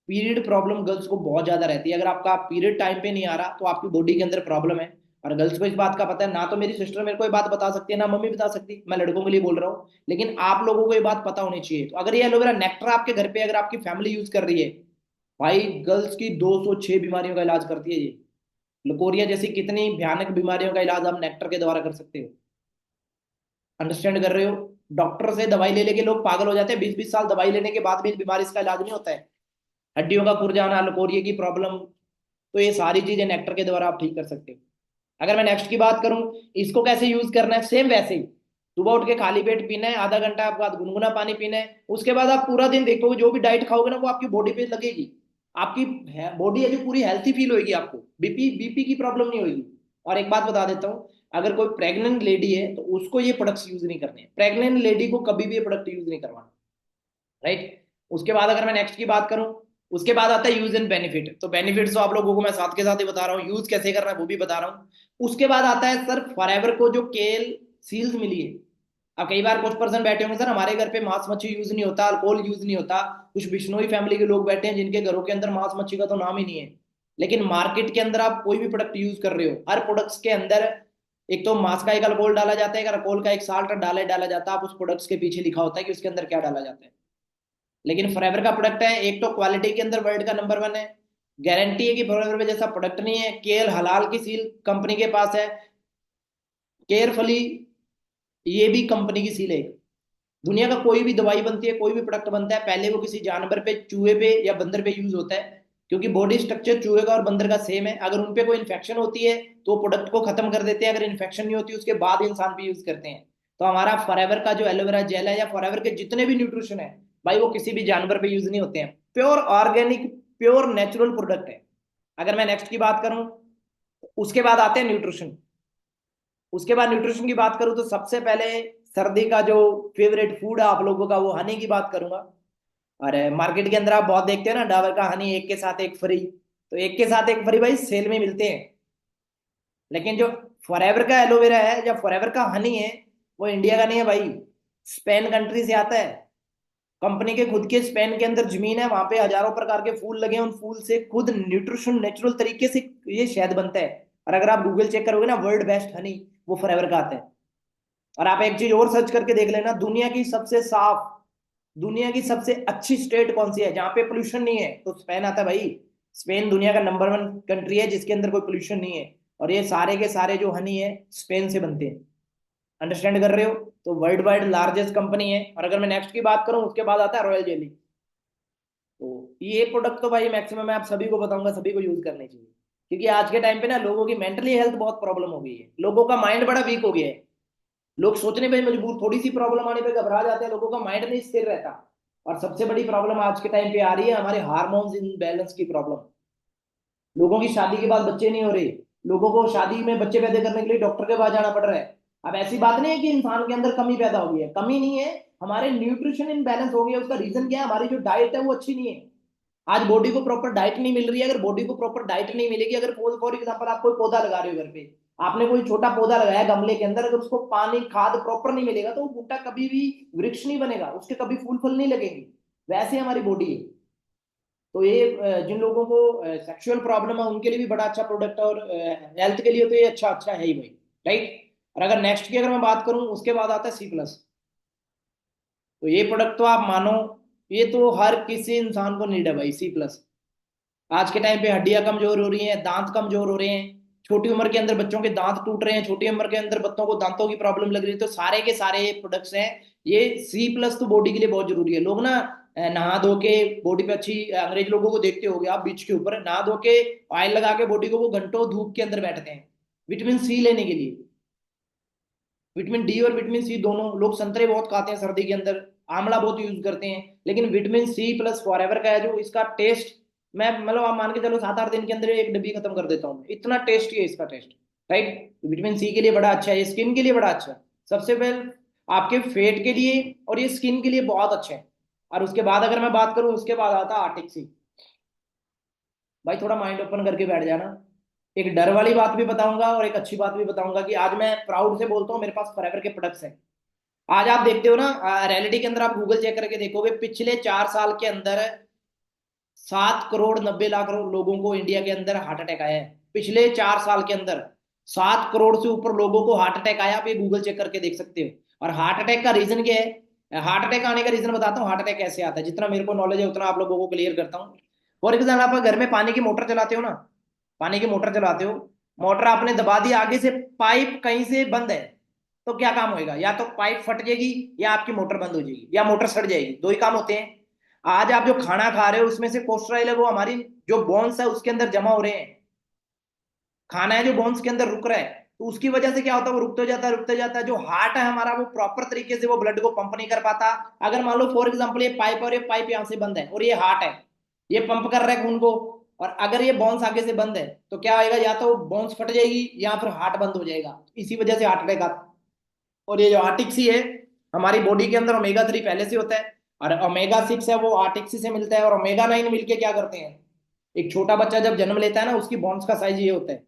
S1: पीरियड प्रॉब्लम गर्ल्स को बहुत ज्यादा रहती है, अगर आपका पीरियड टाइम पे नहीं आ रहा तो आपकी बॉडी के अंदर प्रॉब्लम है। और गर्ल्स को इस बात का पता है ना, तो मेरी सिस्टर मेरे को ये बात बता सकती है ना मम्मी बता सकती, मैं लड़कों के लिए बोल रहा हूँ, लेकिन आप लोगों को ये बात पता होनी चाहिए। तो अगर ये एलोवेरा नेक्टर आपके घर पे अगर आपकी फैमिली यूज कर रही है, भाई गर्ल्स की 206 बीमारियों का इलाज करती है ये। लकोरिया जैसी कितनी भयानक बीमारियों का इलाज आप नेक्टर के द्वारा कर सकते हो। अंडरस्टैंड कर रहे हो? डॉक्टर से दवाई ले लेके लोग पागल हो जाते हैं, 20-20 साल दवाई लेने के बाद भी इस बीमारी इसका इलाज नहीं होता है। हड्डियों का खुर जाना, लकोरिये की प्रॉब्लम, तो ये सारी चीजें नेक्टर के द्वारा आप ठीक कर सकते हो। अगर मैं नेक्स्ट की बात करूं, इसको कैसे यूज करना है, सेम वैसे ही सुबह उठ के खाली पेट पीना है, आधा घंटा बाद गुनगुना पानी पीना है। उसके बाद आप पूरा दिन देखोगे जो भी डाइट खाओगे ना, वो आपकी बॉडी पे लगेगी। आपकी बॉडी है जो पूरी हेल्थी फील होगी, आपको बीपी बीपी की प्रॉब्लम नहीं होगी। और एक बात बता देता हूँ, अगर कोई प्रेग्नेंट लेडी है तो उसको ये प्रोडक्ट्स यूज नहीं करने, प्रेग्नेंट लेडी को कभी भी ये प्रोडक्ट यूज नहीं करवाना, राइट। उसके बाद अगर मैं नेक्स्ट की बात करूं, उसके बाद आता है यूज एंड बेनिफिट। तो बेनिफिट्स तो आप लोगों को मैं साथ के साथ ही बता रहा हूँ, यूज कैसे करना है वो भी बता रहा हूँ। उसके बाद आता है सर फॉरएवर को जो केल सील्स मिली है। अब कई बार कुछ पर्सन बैठे होंगे, सर हमारे घर पे मांस मच्छी यूज नहीं होता, अल्कोहल यूज नहीं होता। कुछ बिश्नोई फैमिली के लोग बैठे हैं जिनके घरों के अंदर मांस मच्छी का तो नाम ही नहीं है। लेकिन मार्केट के अंदर आप कोई भी प्रोडक्ट यूज कर रहे हो, हर प्रोडक्ट्स के अंदर एक तो मांस का एक अल्कोहल डाला जाता है, एक अल्कोहल का एक साल्ट डाला जाता है। आप उस प्रोडक्ट्स के पीछे लिखा होता है कि उसके अंदर क्या डाला जाता है। लेकिन फॉरएवर का प्रोडक्ट है, एक तो क्वालिटी के अंदर वर्ल्ड का नंबर 1 है, गारंटी है कि फॉरएवर में जैसा प्रोडक्ट नहीं है। केएल हलाल की सील कंपनी के पास है, केयरफुली ये भी कंपनी की सील है। दुनिया का कोई भी दवाई बनती है, कोई भी प्रोडक्ट बनता है, पहले वो किसी जानवर पे, चूहे पे या बंदर पे यूज होता है, क्योंकि बॉडी स्ट्रक्चर चूहे का और बंदर का सेम है। अगर उन पे कोई इन्फेक्शन होती है तो प्रोडक्ट को खत्म कर देते हैं, अगर इन्फेक्शन नहीं होती उसके बाद इंसान पे यूज करते हैं। तो हमारा फॉरएवर का जो एलोवेरा जेल है या फॉरएवर के जितने भी न्यूट्रिशन है, भाई वो किसी भी जानवर पे यूज नहीं होते हैं, pure organic, pure natural product है। अगर मैं नेक्स्ट की बात करूं, उसके बाद आते हैं न्यूट्रिशन। उसके बाद न्यूट्रिशन की बात करूं तो सबसे पहले सर्दी का जो फेवरेट फूड है आप लोगों का, वो हनी की बात करूंगा। अरे मार्केट के अंदर आप बहुत देखते हो ना, डाबर का हनी एक के साथ एक फ्री, तो एक के साथ एक फ्री भाई सेल में मिलते हैं। लेकिन जो फॉरएवर का एलोवेरा है या फॉरएवर का हनी है, वो इंडिया का नहीं है भाई, स्पेन कंट्री से आता है। कंपनी के खुद के स्पेन के अंदर जमीन है, वहां पे हजारों प्रकार के फूल लगे हैं, उन फूल से खुद न्यूट्रिशन नेचुरल तरीके से ये शहद बनता है। और अगर आप गूगल चेक करोगे ना, वर्ल्ड बेस्ट हनी, वो फॉरएवर का आता है। और आप एक चीज और सर्च करके देख लेना, दुनिया की सबसे साफ, दुनिया की सबसे अच्छी स्टेट कौन सी है जहां पे पोल्यूशन नहीं है, तो स्पेन आता है भाई। स्पेन दुनिया का नंबर 1 कंट्री है जिसके अंदर कोई पोल्यूशन नहीं है। और ये सारे के सारे जो हनी है स्पेन से बनते हैं। अंडरस्टैंड कर रहे हो? तो वर्ल्ड वाइड लार्जेस्ट कंपनी है। और अगर मैं नेक्स्ट की बात करूं, उसके बाद आता है रॉयल जेली। तो ये प्रोडक्ट तो भाई मैक्सिमम मैं आप सभी को बताऊंगा, सभी को यूज करने चाहिए, क्योंकि आज के टाइम पे ना लोगों की मेंटली हेल्थ बहुत प्रॉब्लम हो गई है, लोगों का माइंड बड़ा वीक हो गया है। लोग सोचने पे मजबूर, थोड़ी सी प्रॉब्लम आने पे घबरा जाते हैं, लोगों का माइंड नहीं स्थिर रहता। और सबसे बड़ी प्रॉब्लम आज के टाइम पे आ रही है हमारे हार्मोन्स इनबैलेंस की प्रॉब्लम। लोगों की शादी के बाद बच्चे नहीं हो रहे, लोगों को शादी में बच्चे पैदा करने के लिए डॉक्टर के पास जाना पड़ रहा है। अब ऐसी बात नहीं है कि इंसान के अंदर कमी पैदा हो गई है, कमी नहीं है, हमारे न्यूट्रिशन इनबैलेंस हो गया। उसका रीजन क्या है? हमारी जो डाइट है वो अच्छी नहीं है। आज बॉडी को प्रॉपर डाइट नहीं मिल रही है। अगर बॉडी को प्रॉपर डाइट नहीं मिलेगी, अगर फॉर एग्जाम्पल आप कोई पौधा लगा रहे हो घर पे, आपने कोई छोटा पौधा लगाया गमले के अंदर, अगर उसको पानी खाद प्रॉपर नहीं मिलेगा तो वो बूटा कभी भी वृक्ष नहीं बनेगा, उसके कभी फूल फल नहीं लगेंगे। वैसे हमारी बॉडी है। तो ये जिन लोगों को सेक्सुअल प्रॉब्लम है उनके लिए भी बड़ा अच्छा प्रोडक्ट है, और हेल्थ के लिए तो ये अच्छा अच्छा है ही भाई। राइट। और अगर नेक्स्ट की अगर मैं बात करूं, उसके बाद आता है C+। तो ये प्रोडक्ट तो आप मानो, ये तो हर किसी इंसान को नीड है भाई, C+। आज के टाइम पे हड्डियां कमजोर हो रही हैं, दांत कमजोर हो रहे हैं, छोटी उम्र के अंदर बच्चों के दांत टूट रहे हैं, छोटी उम्र के अंदर बच्चों को दांतों की प्रॉब्लम लग रही है, तो सारे के सारे ये प्रोडक्ट्स हैं। ये C+ तो बॉडी के लिए बहुत जरूरी है। लोग ना नहा धो के बॉडी पे अच्छी, अंग्रेज लोगों को देखते होगे आप बीच के ऊपर नहा धो के ऑयल लगा के बॉडी को वो घंटों धूप के अंदर बैठते हैं विटामिन C लेने के लिए। विटामिन D और विटामिन C दोनों, लोग संतरे बहुत खाते हैं सर्दी के अंदर, आंवला बहुत यूज करते हैं, लेकिन विटामिन C+ फॉरएवर का है जो, इसका टेस्ट मैं मतलब आप मान के चलो 7-8 दिन के अंदर एक डब्बी खत्म कर देता हूँ, इतना टेस्टी है इसका टेस्ट। राइट। विटामिन C के लिए बड़ा अच्छा है, स्किन के लिए बड़ा अच्छा है। सबसे पहले आपके फेट के लिए, और ये स्किन के लिए बहुत अच्छा है। और उसके बाद अगर मैं बात करूं, उसके बाद आता है आर्टिक C। भाई थोड़ा माइंड ओपन करके बैठ जाना। एक डर वाली बात भी बताऊंगा और एक अच्छी बात भी बताऊंगा कि आज मैं प्राउड से बोलता हूँ मेरे पास फॉरएवर के प्रोडक्ट्स हैं। आज आप देखते हो ना, रियलिटी के अंदर आप गूगल चेक करके देखोगे, पिछले 4 साल के अंदर 7 करोड़ 90 लाख लोगों को इंडिया के अंदर हार्ट अटैक आया है। पिछले 4 साल के अंदर 7 करोड़ से ऊपर लोगों को हार्ट अटैक आया, आप ये गूगल चेक करके देख सकते हो। और हार्ट अटैक का रीजन क्या है? हार्ट अटैक आने का रीजन बताता हूँ, हार्ट अटैक कैसे आता है, जितना मेरे को नॉलेज है उतना आप लोगों को क्लियर करता हूँ। फॉर एग्जाम्पल आप घर में पानी की मोटर चलाते हो ना, पानी की मोटर चलाते हो, मोटर आपने दबा दी, आगे से पाइप कहीं से बंद है, तो क्या काम होएगा? या तो पाइप फट जाएगी, या आपकी मोटर बंद हो जाएगी, या मोटर सड़ जाएगी, दो ही काम होते हैं। आज आप जो खाना खा रहे हो उसमें से कोलेस्ट्रॉल है वो हमारी जो बोन्स है उसके अंदर जमा हो रहे हैं। खाना है जो बोन्स के अंदर रुक रहा है, तो उसकी वजह से क्या होता है, वो रुकते जाता है रुकते जाता है। जो हार्ट है हमारा वो प्रॉपर तरीके से वो ब्लड को पंप नहीं कर पाता। अगर मान लो फॉर एग्जाम्पल ये पाइप, और ये पाइप यहाँ से बंद है और ये हार्ट है, ये पंप कर रहा है खून को, और अगर ये बोन्स आगे से बंद है तो क्या होएगा, या तो बोन्स फट जाएगी या फिर हार्ट बंद हो जाएगा। इसी वजह से हार्ट अटैक आता है। और ये जो आर्टिक C है, हमारी बॉडी के अंदर ओमेगा 3 पहले से होता है, और ओमेगा 6 है वो आर्टिक C से मिलता है, और ओमेगा 9 मिलके क्या करते हैं, एक छोटा बच्चा जब जन्म लेता है ना, उसकी बॉन्स का साइज ये होता है,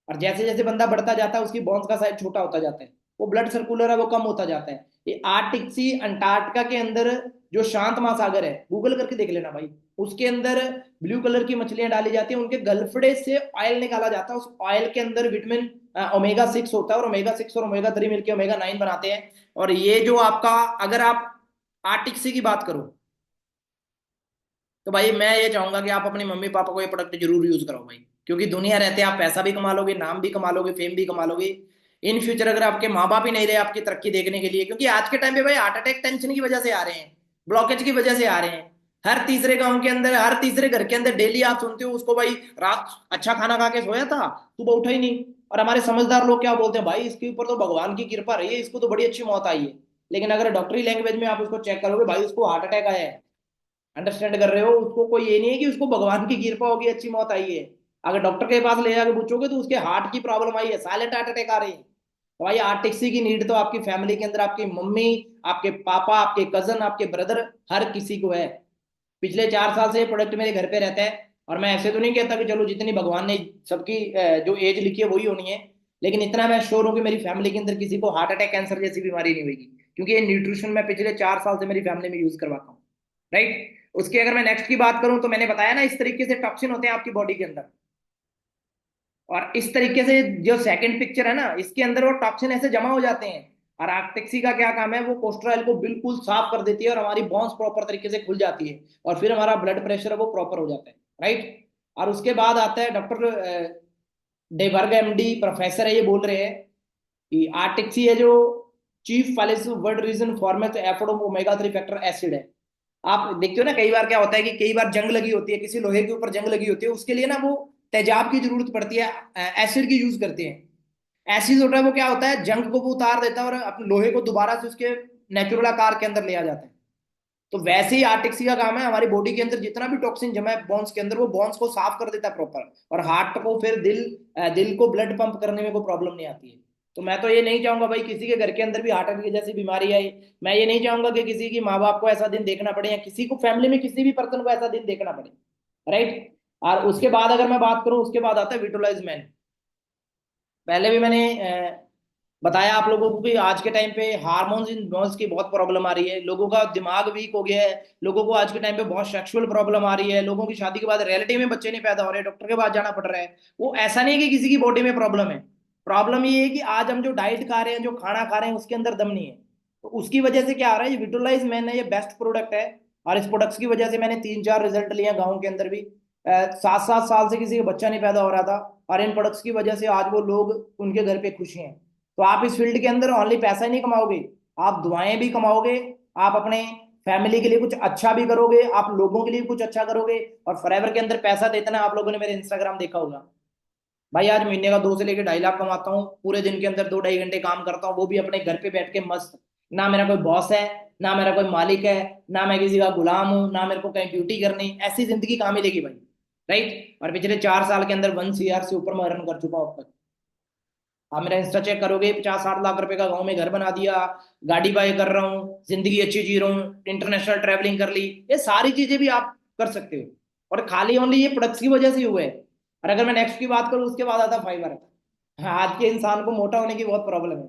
S1: और जैसे जैसे बंदा बढ़ता जाता है उसकी बॉन्स का साइज छोटा होता जाता है, वो ब्लड सर्कुलर है वो कम होता जाता है। ये आर्टिक C अंटार्कटिका के अंदर जो शांत महासागर है, गूगल करके देख लेना भाई, उसके अंदर ब्लू कलर की मछलियां डाली जाती हैं, उनके गलफड़े से ऑयल निकाला जाता है, उस ऑयल के अंदर विटामिन ओमेगा 6 होता है, और ओमेगा 6 और ओमेगा 3 मिलकर ओमेगा 9 बनाते हैं। और ये जो आपका, अगर आप आर्टिक C की बात करो, तो भाई मैं ये चाहूंगा कि आप अपनी मम्मी पापा को ये प्रोडक्ट जरूर यूज करो भाई, क्योंकि दुनिया रहते आप पैसा भी कमा लोगे, नाम भी कमा लोगे, फेम भी कमा लोगे। इन फ्यूचर अगर आपके माँ बाप ही नहीं रहे आपकी तरक्की देखने के लिए, क्योंकि आज के टाइम पे भाई हार्ट अटैक टेंशन की वजह से आ रहे हैं, ब्लॉकेज की वजह से आ रहे हैं। हर तीसरे गांव के अंदर, हर तीसरे घर के अंदर डेली आप सुनते हो उसको भाई, रात अच्छा खाना खा के सोया था, सुबह उठा ही नहीं। और हमारे समझदार लोग क्या बोलते हैं, भाई इसके ऊपर तो भगवान की कृपा रही है, इसको तो बड़ी अच्छी मौत आई है। लेकिन अगर डॉक्टरी लैंग्वेज में आप उसको चेक करोगे, भाई उसको हार्ट अटैक आया है। अंडरस्टैंड कर रहे हो? उसको कोई ये नहीं है कि उसको भगवान की कृपा होगी अच्छी मौत आई है। अगर डॉक्टर के पास ले जाके पूछोगे तो उसके हार्ट की प्रॉब्लम आई है, साइलेंट हार्ट अटैक आ रही है। तो भाई आर्टिक C की नीड तो आपकी फैमिली के अंदर, आपकी मम्मी, आपके पापा, आपके कजन, आपके ब्रदर, हर किसी को है। पिछले 4 साल से ये प्रोडक्ट मेरे घर पे रहता है। और मैं ऐसे तो नहीं कहता कि चलो जितनी भगवान ने सबकी जो एज लिखी है वही होनी है, लेकिन इतना मैं श्योर हूँ कि मेरी फैमिली के अंदर किसी को हार्ट अटैक कैंसर जैसी बीमारी नहीं होगी, क्योंकि ये न्यूट्रिशन मैं पिछले 4 साल से मेरी फैमिली में यूज करवाता हूँ। राइट। उसकी अगर मैं नेक्स्ट की बात करूं, तो मैंने बताया ना इस तरीके से टॉक्सिन होते हैं आपकी बॉडी के अंदर, और इस तरीके से जो सेकंड पिक्चर है ना, इसके अंदर वो टॉक्सिन ऐसे जमा हो जाते हैं। और आर्टेक्सी का क्या काम है, वो कोलेस्ट्रॉल को बिल्कुल साफ कर देती है, और हमारी बॉन्स प्रॉपर तरीके से खुल जाती है, और फिर हमारा ब्लड प्रेशर है वो प्रॉपर हो जाता है। राइट। और उसके बाद आता है डॉक्टर डेवर्ग MD प्रोफेसर है, ये बोल रहे हैं कि आर्टेक्सी है जो चीफ फाइलिस वर्ल्ड रीजन फॉर्मेट एफोड ओमेगा 3 फैक्टर एसिड है। आप देखते हो ना, कई बार क्या होता है कि कई बार जंग लगी होती है, किसी लोहे के ऊपर जंग लगी होती है, उसके लिए ना वो तेजाब की जरूरत पड़ती है, एसिड की यूज करते हैं। एसिड होता है वो क्या होता है, जंग को वो उतार देता है और अपने लोहे को दोबारा से उसके नेचुरल आकार के अंदर ले आ जाता है। तो वैसे ही आर्टिक्सी का काम है, हमारी बॉडी के अंदर जितना भी टॉक्सिन जमा है बोन्स के अंदर, वो बोन्स को साफ कर देता है प्रॉपर, और हार्ट को फिर दिल को ब्लड पंप करने में कोई प्रॉब्लम नहीं आती है। तो मैं तो ये नहीं चाहूंगा भाई किसी के घर के अंदर भी हार्ट अटैक जैसी बीमारी आई। मैं ये नहीं चाहूंगा कि किसी की माँ बाप को ऐसा दिन देखना पड़े, या किसी को फैमिली में किसी भी पर्सन को ऐसा दिन देखना पड़े। राइट। और उसके बाद अगर मैं बात करूं, उसके बाद आता है विटोलाइज मैन। पहले भी मैंने बताया आप लोगों को कि आज के टाइम पे हार्मोन्स इन बॉन्स की बहुत प्रॉब्लम आ रही है, लोगों का दिमाग वीक हो गया है, लोगों को आज के टाइम पे बहुत सेक्सुअल प्रॉब्लम आ रही है, लोगों की शादी के बाद रियलिटी में बच्चे नहीं पैदा हो रहे, डॉक्टर के पास जाना पड़ रहा है। वो ऐसा नहीं है कि किसी की बॉडी में प्रॉब्लम है, प्रॉब्लम ये है कि आज हम जो डाइट खा रहे हैं, जो खाना खा रहे हैं, उसके अंदर दम नहीं है। तो उसकी वजह से क्या आ रहा है, ये विटोलाइज मैन है, ये बेस्ट प्रोडक्ट है। और इस प्रोडक्ट्स की वजह से मैंने 3-4 रिजल्ट लिए गाँव के अंदर भी। 7-7 साल से किसी का बच्चा नहीं पैदा हो रहा था, और इन प्रोडक्ट्स की वजह से आज वो लोग उनके घर पे खुश हैं। तो आप इस फील्ड के अंदर ओनली पैसा ही नहीं कमाओगे, आप दुआएं भी कमाओगे, आप अपने फैमिली के लिए कुछ अच्छा भी करोगे, आप लोगों के लिए कुछ अच्छा करोगे। और फॉरएवर के अंदर पैसा देते ना, आप लोगों ने मेरे इंस्टाग्राम देखा होगा भाई, आज महीने का 2 से लेकर 2.5 लाख कमाता हूँ, पूरे दिन के अंदर 2-2.5 घंटे काम करता हूँ, वो भी अपने घर पे बैठ के मस्त। ना मेरा कोई बॉस है, ना मेरा कोई मालिक है, ना मैं किसी का गुलाम हूँ, ना मेरे को कहीं ड्यूटी करनी, ऐसी जिंदगी कहाँ मिलेगी भाई। राइट। और पिछले 4 साल के अंदर 1 CR से ऊपर मैं अर्न कर चुका हूँ अब तक। आप मेरा इंस्टा चेक करोगे, 50-60 लाख रुपए का गाँव में घर बना दिया, गाड़ी बाय कर रहा हूँ, जिंदगी अच्छी जी रहा हूँ, इंटरनेशनल ट्रैवलिंग कर ली, ये सारी चीजें भी आप कर सकते हो। और खाली ओनली ये प्रोडक्ट्स की वजह से ही हुए है। और अगर मैं नेक्स्ट की बात करूँ, उसके बाद आता फाइबर। आज के इंसान को मोटा होने की बहुत प्रॉब्लम है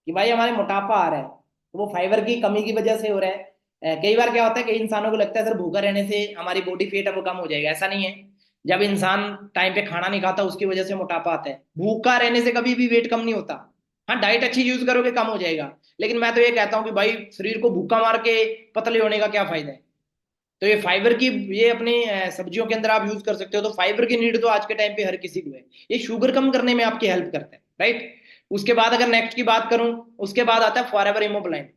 S1: कि भाई हमारे मोटापा आ रहा है, तो वो फाइबर की कमी की वजह से हो रहा है। कई बार क्या होता है, कई इंसानों को लगता है सर भूखा रहने से हमारी बॉडी फेट है वो कम हो जाएगा, ऐसा नहीं है। जब इंसान टाइम पे खाना नहीं खाता, उसकी वजह से मोटापा आता है, भूखा रहने से कभी भी वेट कम नहीं होता। हाँ, डाइट अच्छी यूज करोगे कम हो जाएगा, लेकिन मैं तो ये कहता हूँ कि भाई शरीर को भूखा मार के पतले होने का क्या फायदा है। तो ये फाइबर की, ये अपनी सब्जियों के अंदर आप यूज कर सकते हो, तो फाइबर की नीड तो आज के टाइम पे हर किसी को है। ये शुगर कम करने में आपकी हेल्प करता है, राइट। उसके बाद अगर नेक्स्ट की बात करूं, उसके बाद आता है फॉरएवर इमोबिलाइन।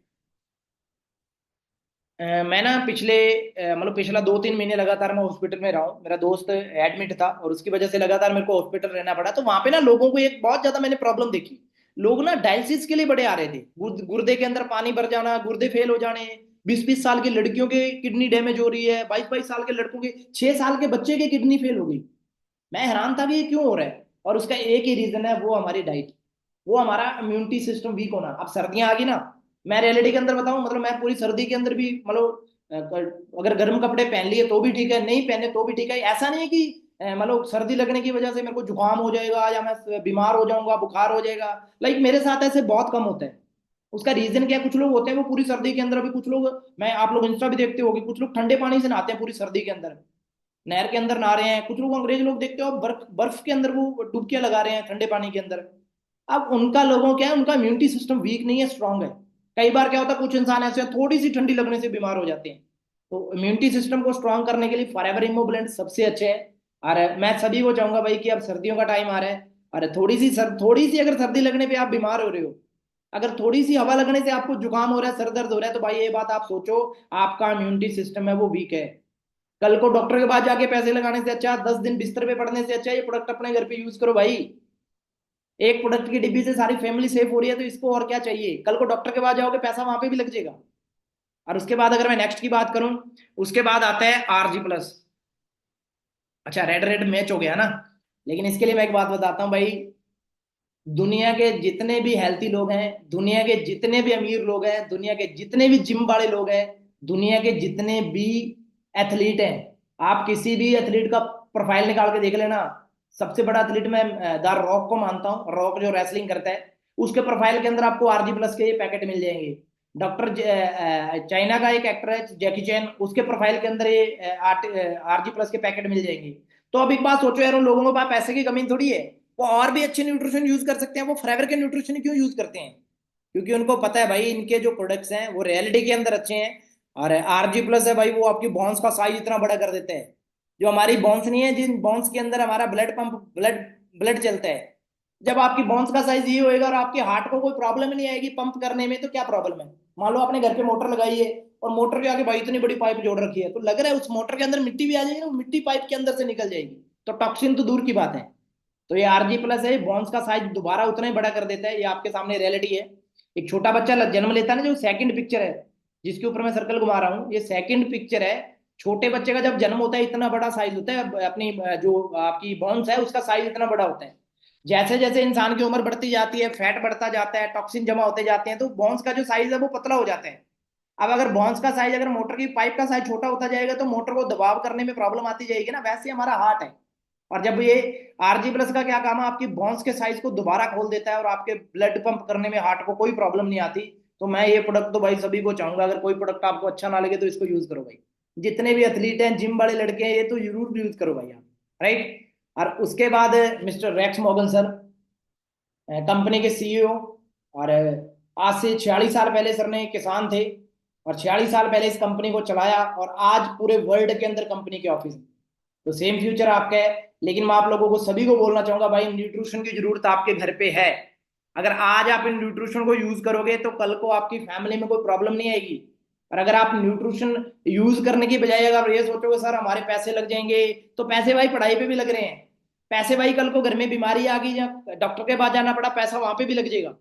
S1: मैं ना पिछले मतलब पिछला 2-3 महीने लगातार मैं हॉस्पिटल में रहा हूँ, मेरा दोस्त एडमिट था और उसकी वजह से लगातार मेरे को हॉस्पिटल रहना पड़ा। तो वहां पे ना लोगों को एक बहुत ज्यादा मैंने प्रॉब्लम देखी, लोग ना डायलिसिस के लिए बड़े आ रहे थे, गुर्दे के अंदर पानी भर जाना, गुर्दे फेल हो जाने। 20-20 साल की लड़कियों के किडनी डैमेज हो रही है, 22-22 साल के लड़कों के, 6 साल के बच्चे की किडनी फेल हो गई। मैं हैरान था कि ये क्यों हो रहा है, और उसका एक ही रीजन है, वो हमारी डाइट, वो हमारा इम्यूनिटी सिस्टम वीक होना। अब सर्दियां आ गई ना, मैं रियलिटी के अंदर बताऊं, मतलब मैं पूरी सर्दी के अंदर भी मतलब अगर गर्म कपड़े पहन लिए तो भी ठीक है, नहीं पहने तो भी ठीक है। ऐसा नहीं है कि मतलब सर्दी लगने की वजह से मेरे को जुकाम हो जाएगा या मैं बीमार हो जाऊंगा, बुखार हो जाएगा। लाइक मेरे साथ ऐसे बहुत कम होता है। उसका रीजन क्या है, कुछ लोग होते हैं वो पूरी सर्दी के अंदर भी, कुछ लोग, मैं आप लोग इंस्टा भी देखते होगे, कुछ लोग ठंडे पानी से नहाते हैं पूरी सर्दी के अंदर, नहर के अंदर नहा रहे हैं। कुछ लोग अंग्रेज लोग देखते हो, बर्फ बर्फ के अंदर वो डुबकियां लगा रहे हैं ठंडे पानी के अंदर। अब उनका लोगों क्या है, उनका इम्यूनिटी सिस्टम वीक नहीं है, स्ट्रांग है। कई बार क्या होता है, कुछ इंसान ऐसे हैं, थोड़ी सी ठंडी लगने से बीमार हो जाते हैं। तो इम्यूनिटी सिस्टम को स्ट्रांग करने के लिए फॉरएवर इमोबिलेंट सबसे अच्छे है। और मैं सभी को चाहूंगा भाई कि अब सर्दियों का टाइम आ रहा है, अरे थोड़ी सी अगर सर्दी लगने पे आप बीमार हो रहे हो, अगर थोड़ी सी हवा लगने से आपको जुकाम हो रहा है, सर दर्द हो रहा है, तो भाई ये बात आप सोचो, आपका इम्यूनिटी सिस्टम है वो वीक है। कल को डॉक्टर के पास जाके पैसे लगाने से अच्छा, 10 दिन बिस्तर पे पड़ने से अच्छा, ये प्रोडक्ट अपने घर पे यूज करो भाई। एक प्रोडक्ट की डिब्बी से सारी फैमिली सेफ हो रही है, तो इसको और क्या चाहिए। कल को डॉक्टर के पास जाओगे, पैसा वहां पे भी लग जाएगा। और उसके बाद अगर मैं नेक्स्ट की बात करूं, उसके बाद आता है RG+। अच्छा, रेड रेड मैच हो गया ना, लेकिन इसके लिए मैं एक बात बताता हूँ भाई, दुनिया के जितने भी हेल्थी लोग हैं, दुनिया के जितने भी अमीर लोग हैं, दुनिया के जितने भी जिम वाले लोग हैं, दुनिया के जितने भी एथलीट हैं, आप किसी भी एथलीट का प्रोफाइल निकाल के देख लेना। सबसे बड़ा एथलीट मैं द रॉक को मानता हूँ, रॉक जो रेसलिंग करता है, उसके प्रोफाइल के अंदर आपको RG+ के ये पैकेट मिल जाएंगे। डॉक्टर चाइना का एक एक्टर है जैकी चैन, उसके प्रोफाइल के अंदर ये RG+ के पैकेट मिल जाएंगे। तो अब एक बात सोचो यार, उन लोगों के पास पैसे की कमी थोड़ी है, वो और भी अच्छे न्यूट्रिशन यूज कर सकते हैं, वो फॉरएवर के न्यूट्रिशन क्यों यूज करते हैं, क्योंकि उनको पता है भाई इनके जो प्रोडक्ट्स हैं वो रियलिटी के अंदर अच्छे हैं। और RG+ है भाई, वो आपकी बॉन्स का साइज इतना बड़ा कर देते हैं, जो हमारी बॉन्स नहीं है, जिन बॉन्स के अंदर हमारा ब्लड पंप, ब्लड ब्लड चलता है। जब आपकी बॉन्स का साइज ये होएगा और आपके हार्ट को कोई प्रॉब्लम ही नहीं आएगी पंप करने में, तो क्या प्रॉब्लम है। मान लो आपने घर पे मोटर लगाई है, और मोटर के आगे भाई इतनी बड़ी पाइप जोड़ रखी है, तो लग रहा है उस मोटर के अंदर मिट्टी भी आ जाएगी ना, वो मिट्टी पाइप के अंदर से निकल जाएगी, तो टॉक्सिन तो दूर की बात है। तो ये RG+ है, बॉन्स का साइज दोबारा उतना ही बड़ा कर देता है, ये आपके सामने रियलिटी है। एक छोटा बच्चा जन्म लेता है ना, जो सेकंड पिक्चर है जिसके ऊपर मैं सर्कल घुमा रहा हूँ, ये सेकंड पिक्चर है। छोटे बच्चे का जब जन्म होता है इतना बड़ा साइज होता है, अपनी जो आपकी बॉन्स है उसका साइज इतना बड़ा होता है। जैसे जैसे इंसान की उम्र बढ़ती जाती है, फैट बढ़ता जाता है, टॉक्सिन जमा होते जाते हैं, तो बॉन्स का जो साइज है वो पतला हो जाता है। अब अगर बॉन्स का साइज, अगर मोटर की पाइप का साइज छोटा होता जाएगा तो मोटर को दबाव करने में प्रॉब्लम आती जाएगी ना, वैसे ही हमारा हार्ट है। और जब ये आरजी प्लस का क्या काम है, आपकी बॉन्स के साइज को दोबारा खोल देता है और आपके ब्लड पंप करने में हार्ट को कोई प्रॉब्लम नहीं आती। तो मैं ये प्रोडक्ट तो भाई सभी को चाहूंगा, अगर कोई प्रोडक्ट आपको अच्छा ना लगे तो इसको यूज करो भाई। जितने भी एथलीट हैं, जिम वाले लड़के हैं, ये तो जरूर यूज करो भाई आप। राइट। और उसके बाद mister Rex Morgan sir, company के सीईओ। और आज से 46 साल पहले सर ने किसान थे, और 46 साल पहले इस कंपनी को चलाया, और आज पूरे वर्ल्ड के अंदर कंपनी के ऑफिस है। तो सेम फ्यूचर आपका है। लेकिन मैं आप लोगों को सभी को बोलना चाहूंगा भाई, न्यूट्रिशन की जरूरत आपके घर पे है। अगर आज आप इन न्यूट्रिशन को यूज करोगे तो कल को आपकी फैमिली में कोई प्रॉब्लम नहीं आएगी। और अगर आप न्यूट्रिशन यूज करने की बजाय अगर ये सोचोगे सर हमारे पैसे लग जाएंगे, तो पैसे भाई पढ़ाई पे भी लग रहे हैं। पैसे भाई कल को घर में बीमारी आ गई या डॉक्टर के पास जाना पड़ा, पैसा वहां पे भी लग जाएगा।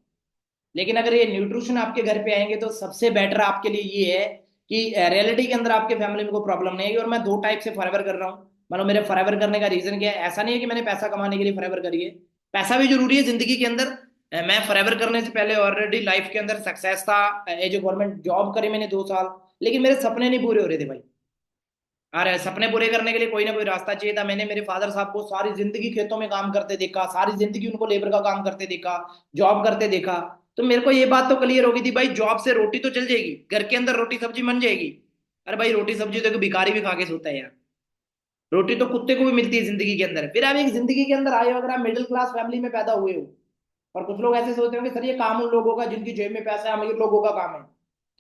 S1: लेकिन अगर ये न्यूट्रिशन आपके घर पे आएंगे तो सबसे बेटर आपके लिए ये है कि रियलिटी के अंदर आपके फैमिली में कोई प्रॉब्लम नहीं आएगी। और मैं 2 टाइप से फॉरएवर कर रहा हूँ। मतलब मेरे फॉरएवर करने का रीजन क्या है, ऐसा नहीं है कि मैंने पैसा कमाने के लिए फॉरएवर करी है। पैसा भी जरूरी है जिंदगी के अंदर। मैं फॉरएवर करने से पहले ऑलरेडी लाइफ के अंदर सक्सेस था। एज ए गवर्नमेंट जॉब करी मैंने 2 साल। लेकिन मेरे सपने नहीं पूरे हो रहे थे भाई। और सपने पूरे करने के लिए कोई ना कोई रास्ता चाहिए था। मैंने मेरे फादर साहब को सारी जिंदगी खेतों में काम करते देखा, सारी जिंदगी उनको लेबर का काम करते देखा, जॉब करते देखा। तो मेरे को ये बात तो क्लियर हो गई थी भाई, जॉब से रोटी तो चल जाएगी, घर के अंदर रोटी सब्जी बन जाएगी। अरे भाई रोटी सब्जी तो एक भिखारी भी खा के सोता है यार। रोटी तो कुत्ते को भी मिलती है जिंदगी के अंदर। फिर आप एक जिंदगी के अंदर आए हो, अगर आप मिडिल क्लास फैमिली में पैदा हुए हो। और कुछ लोग ऐसे सोचते हो कि सर ये काम उन लोगों का जिनकी जेब में पैसा है, अमीर लोगों का काम है।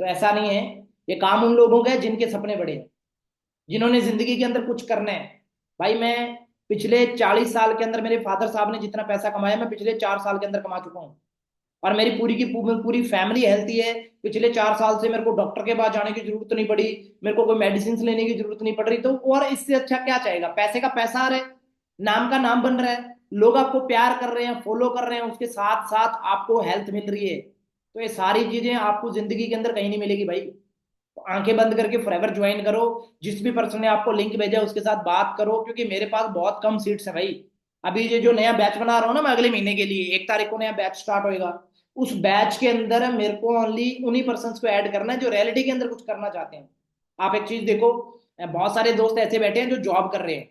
S1: तो ऐसा नहीं है। ये काम उन लोगों का है जिनके सपने बड़े हैं, जिन्होंने जिंदगी के अंदर कुछ करना है। भाई मैं पिछले 40 साल के अंदर मेरे फादर साहब ने जितना पैसा कमाया मैं पिछले 4 साल के अंदर कमा चुका हूँ। और मेरी पूरी की पूरी फैमिली हेल्थी है। पिछले 4 साल से मेरे को डॉक्टर के पास जाने की जरूरत नहीं पड़ी। मेरे को कोई मेडिसिन लेने की जरूरत नहीं पड़ रही। तो और इससे अच्छा क्या चाहेगा, पैसे का पैसा आ रहा है, नाम का नाम बन रहा है, लोग आपको प्यार कर रहे हैं, फॉलो कर रहे हैं, उसके साथ साथ आपको हेल्थ मिल रही है। तो ये सारी चीजें आपको जिंदगी के अंदर कहीं नहीं मिलेगी भाई। तो आंखें बंद करके फॉरएवर ज्वाइन करो। जिस भी पर्सन ने आपको लिंक भेजा उसके साथ बात करो, क्योंकि मेरे पास बहुत कम सीट्स हैं भाई। अभी ये जो नया बैच बना रहा हूँ ना मैं, अगले महीने के लिए 1 तारीख को नया बैच स्टार्ट होएगा। उस बैच के अंदर मेरे को ओनली उन्हीं पर्सन को ऐड करना है जो रियलिटी के अंदर कुछ करना चाहते हैं। आप एक चीज देखो, बहुत सारे दोस्त ऐसे बैठे हैं जो जॉब कर रहे हैं,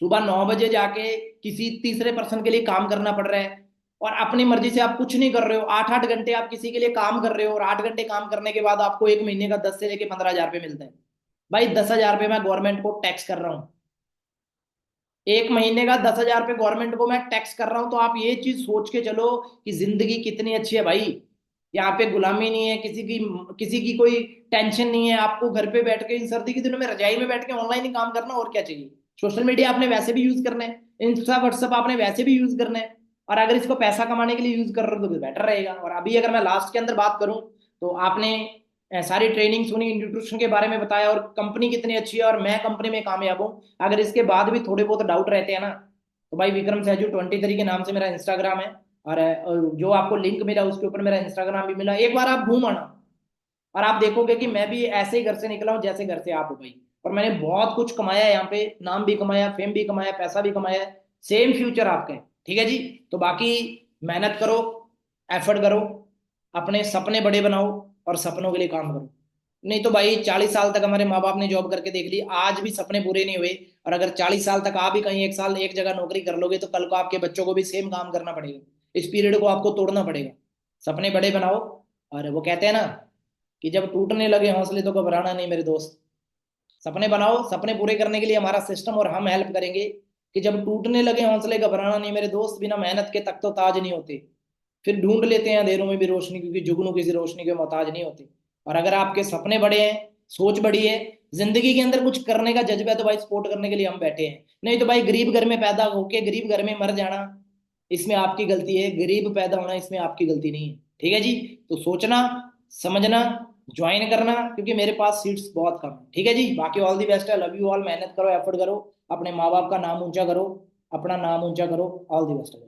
S1: सुबह 9 बजे जाके किसी तीसरे पर्सन के लिए काम करना पड़ रहा है। और अपनी मर्जी से आप कुछ नहीं कर रहे हो, 8-8 घंटे आप किसी के लिए काम कर रहे हो, और 8 घंटे काम करने के बाद आपको एक महीने का 10 से लेके 15 हजार रुपये मिलते हैं। भाई 10 हजार रुपये मैं गवर्नमेंट को टैक्स कर रहा हूँ। एक महीने का 10 हजार रुपये गवर्नमेंट को मैं टैक्स कर रहा हूं। तो आप ये चीज सोच के चलो कि जिंदगी कितनी अच्छी है भाई। यहाँ पे गुलामी नहीं है किसी की कोई टेंशन नहीं है। आपको घर पे बैठ के इन सर्दी के दिनों में रजाई में बैठ के ऑनलाइन ही काम करना, और क्या चाहिए। सोशल मीडिया आपने वैसे भी यूज करना है, इंस्टा व्हाट्सएप आपने वैसे भी यूज करना है। और अगर इसको पैसा कमाने के लिए यूज कर रहे हो तो बेटर रहेगा। और अभी अगर मैं लास्ट के अंदर बात करूं, तो आपने सारी ट्रेनिंग सुनी, न्यूट्रिशन के बारे में बताया, और कंपनी कितनी अच्छी है, और मैं कंपनी में कामयाब हूँ। अगर इसके बाद भी थोड़े बहुत डाउट रहते हैं ना, तो भाई विक्रम सहजू 23 के नाम से मेरा इंस्टाग्राम है। और जो आपको लिंक मिला उसके ऊपर मेरा इंस्टाग्राम भी मिला, एक बार आप घूम आना। और आप देखोगे कि मैं भी ऐसे ही घर से निकला हूँ जैसे घर से आप हो भाई। और मैंने बहुत कुछ कमाया है यहाँ पे, नाम भी कमाया, फेम भी कमाया, पैसा भी कमाया है। सेम फ्यूचर आपका है, ठीक है जी। तो बाकी मेहनत करो, एफर्ट करो, अपने सपने बड़े बनाओ, और सपनों के लिए काम करो। नहीं तो भाई 40 साल तक हमारे माँ बाप ने जॉब करके देख ली, आज भी सपने पूरे नहीं हुए। और अगर 40 साल तक आप भी कहीं 1 साल एक जगह नौकरी कर लोगे तो कल को आपके बच्चों को भी सेम काम करना पड़ेगा। इस पीरियड को आपको तोड़ना पड़ेगा। सपने बड़े बनाओ। और वो कहते हैं ना कि जब टूटने लगे हौसले तो घबराना नहीं मेरे दोस्त। सपने बनाओ, सपने पूरे करने के लिए हमारा सिस्टम और हम हेल्प करेंगे। कि जब टूटने लगे हौसले घबराना नहीं मेरे दोस्त, बिना मेहनत के तक तो ताज नहीं होते। फिर ढूंढ लेते हैं अंधेरों में भी रोशनी, क्योंकि जुगनू किसी रोशनी के मोहताज नहीं होते। और अगर आपके सपने बड़े हैं, सोच बड़ी है, जिंदगी के अंदर कुछ करने का जज्बा है, तो भाई सपोर्ट करने के लिए हम बैठे हैं। नहीं तो भाई गरीब घर में पैदा होके गरीब घर में मर जाना, इसमें आपकी गलती है। गरीब पैदा होना इसमें आपकी गलती नहीं है, ठीक है जी। तो सोचना, समझना, ज्वाइन करना, क्योंकि मेरे पास सीट्स बहुत कम है, ठीक है जी। बाकी ऑल दी बेस्ट है, लव यू ऑल। मेहनत करो, एफर्ट करो, अपने माँ बाप का नाम ऊंचा करो, अपना नाम ऊंचा करो। ऑल दी बेस्ट है।